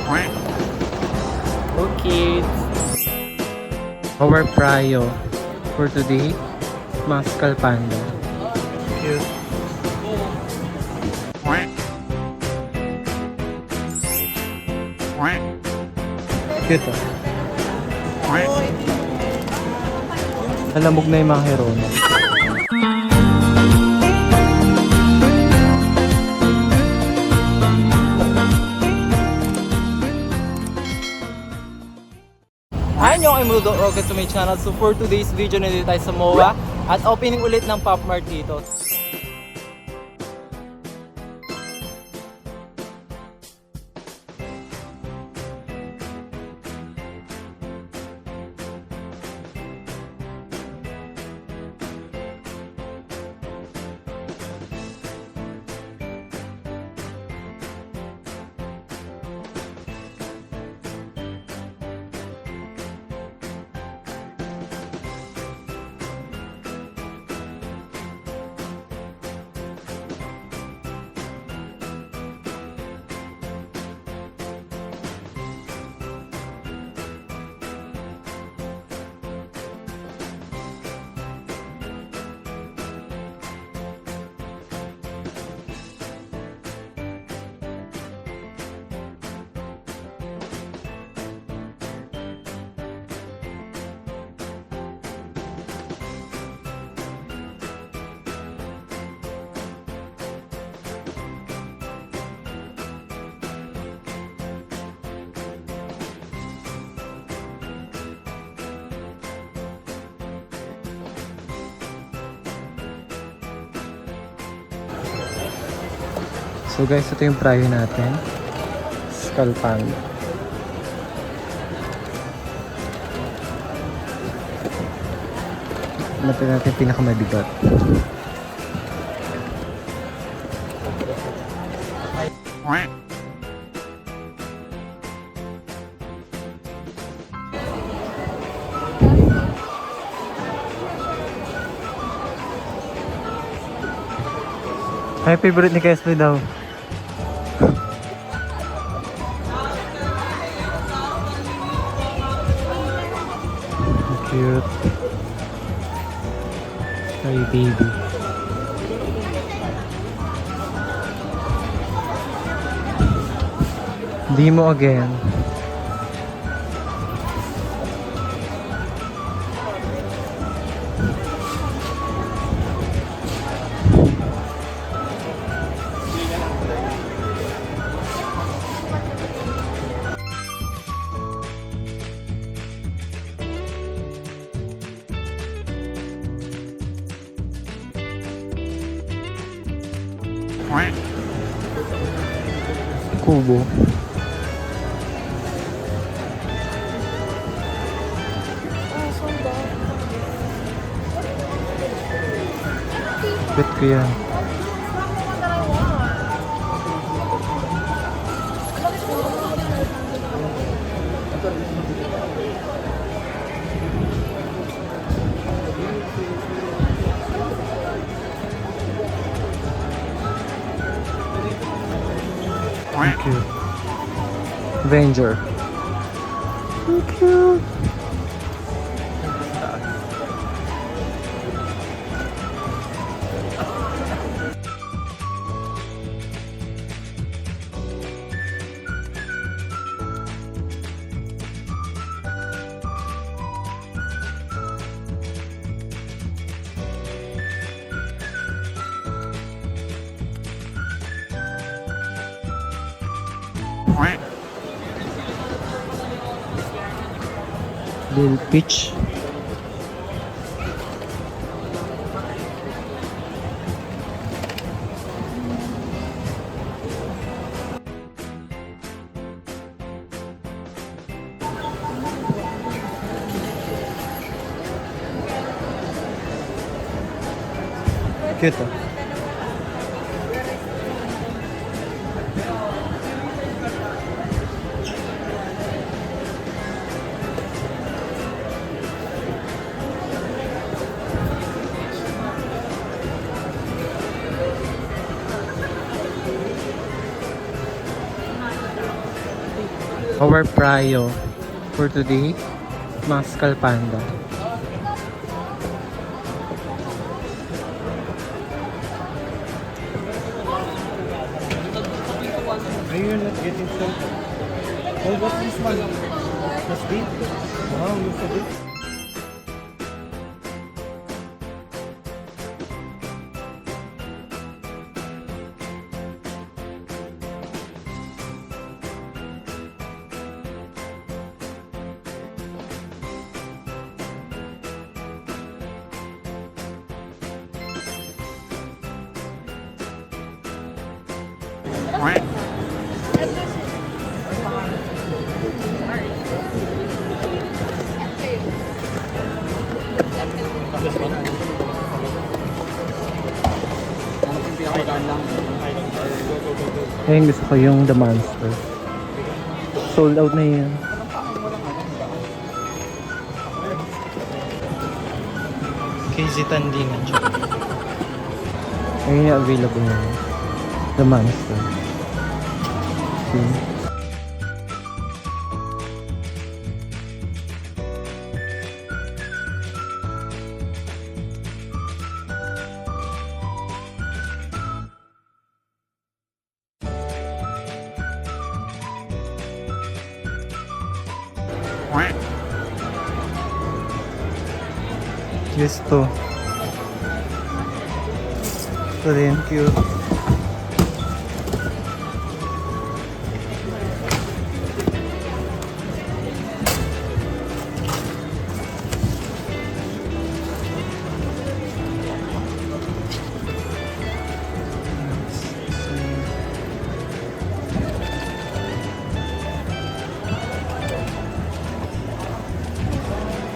Okay. Our prio for today, mga Skullpanda. Cute. Cute oh. Nalamog na yung mga herono. Hi, I'm Rudolf, welcome to my channel. So for today's video, nandito tayo sa MOA at opening ulit ng Pop Mart dito. So guys, ito yung prio natin. Skullpanda. Natin natin pinakamabigat. Ay, favorite ni Kesme daw. Cute. Hi, baby. Di mo again. Kubo. Bet ko yan. Thank you. Avenger. Thank you. Little peach. Cute oh. Our prayo for today, mga Skullpanda. Are you not getting something? Oh, what's this one? That's deep? Wow, look at it. Ayun, gusto ko yung The Monster. Sold out na yan. KZ Tandi na siya. Ayun yung available na yun. The Monster. See? Yes to. So thank you.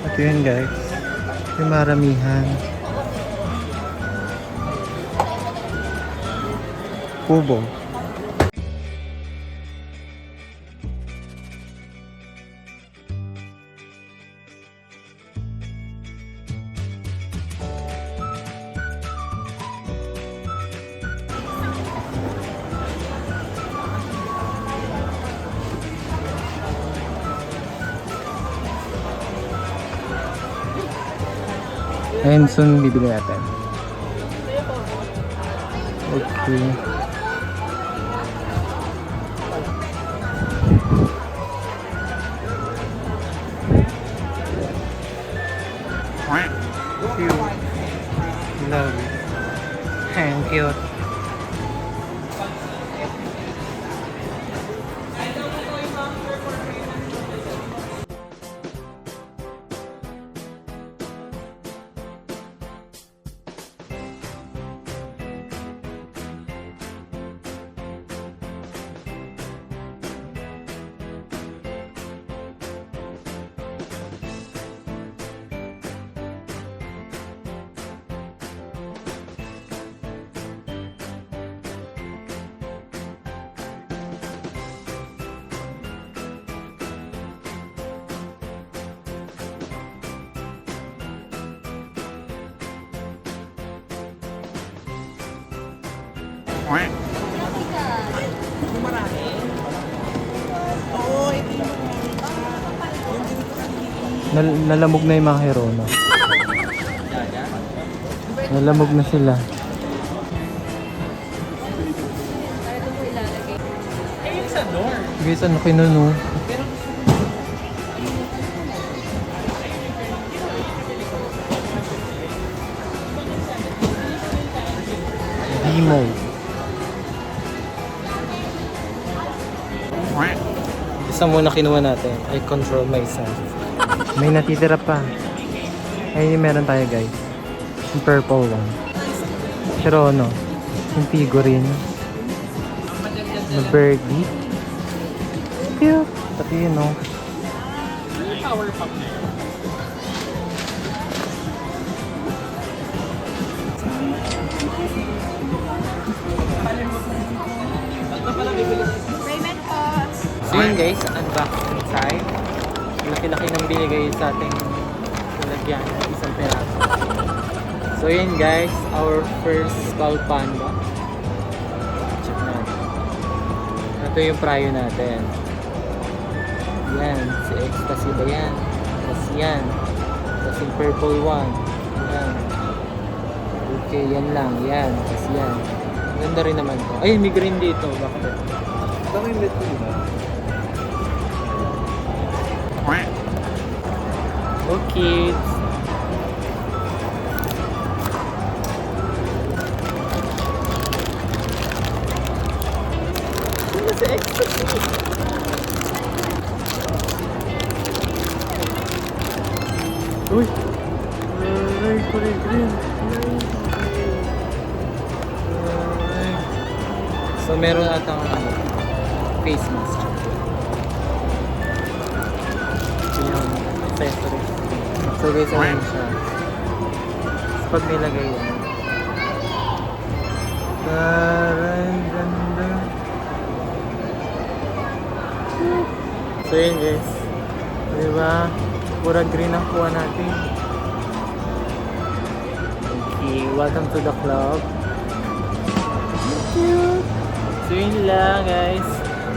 Ito yun guys. Yung maramihan. Kubo. And soon bibili natin. Okay. Cute. Love it. And cute. Nalamog na yung mga hero, no? Nalamog na sila. Guys, ano kinuno? Demo. Isa muna kinuha natin. I control myself. May natitira pa. Ayun yung meron tayo guys. Yung purple one. Pero ano, yung figurine. Na birdie. Cute. Pati yun no. Power pop na yun. So yun guys, unboxing time. Laki-laki ng binigay sa ating lalagyan, isang peraso. So yun guys, our first Skullpanda. Check natin. Ito yung prayo natin. Yan, si Ecstasy ba yan? Tapos yan. Tapos yung purple one. Yan. Okay, yan lang. Yan. Tapos yan. Ganda rin naman to. Ay, may green dito. Bakit? Dami yung net ko, di ba? Okay. Ano si Ecstasy? Uy! Ay, kulay green. So, meron atang face mask. Yung accessories. So, guys, ano siya? So, pag nilagay yan. Parang ganda. So, yun guys. Diba? Pura green ang kuha natin. Okay, welcome to the club. Thank you. So yun lang guys.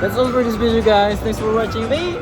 That's all for this video guys. Thanks for watching. Bye!